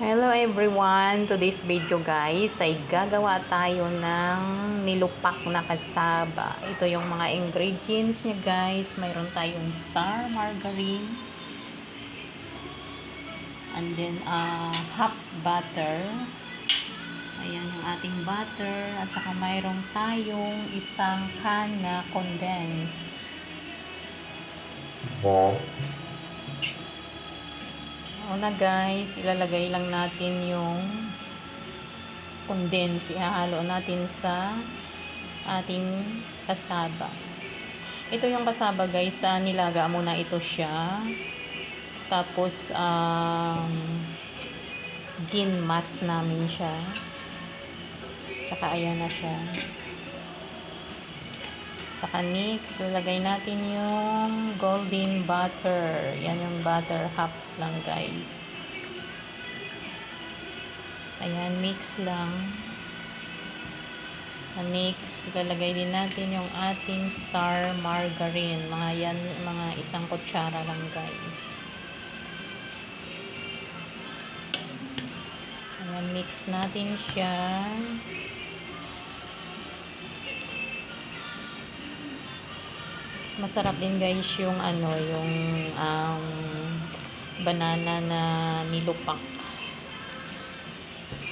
Hello everyone! Today's video guys ay gagawa tayo ng nilupak na kasaba. Ito yung mga ingredients niya guys. Mayroon tayong star margarine. And then half butter. Ayan yung ating butter. At saka mayroon tayong isang can na condense. Una guys, ilalagay lang natin yung condense. Ihahalo natin sa ating kasaba. Ito yung kasaba guys, nilaga muna ito siya. Tapos ginmas namin siya. Saka ayan na siya. Saka mix, lalagay natin yung golden butter. Yan yung butter, half lang guys. Ayan, mix lang. Mix, lalagay din natin yung ating star margarine. Mga isang kutsara lang guys. Ayan, mix natin siya. Masarap din guys yung banana na nilupak.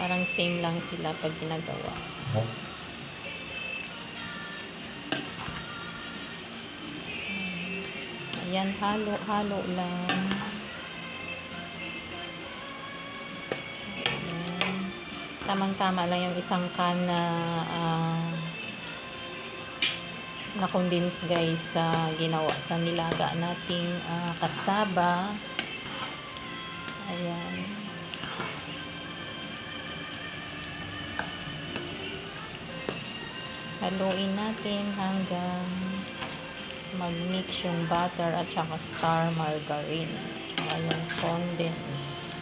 Parang same lang sila pag ginagawa. Ayan, halo-halo lang. Tamang-tama lang yung isang can na condense guys sa ginawa sa nilaga nating kasaba. Ayan. Haluin natin hanggang mag-mix yung butter at saka star margarine. Saka yung condense.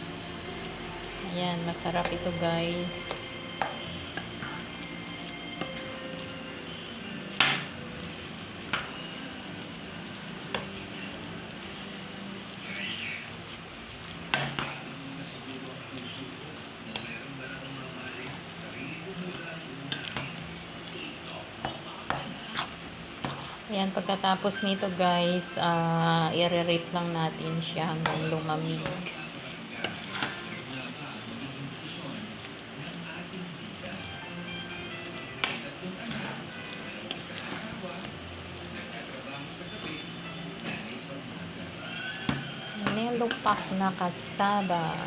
Ayan, masarap ito guys. Ayan, pagkatapos nito guys, i-re-rate lang natin siya hanggang lumamig. Nilupak na kasaba.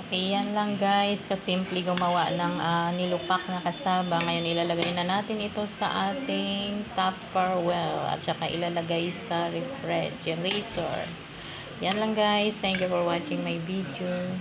Okay, yan lang guys. Kasimple gumawa ng nilupak na kasaba. Ngayon ilalagay na natin ito sa ating Tupperware at saka ilalagay sa refrigerator. Yan lang guys. Thank you for watching my video.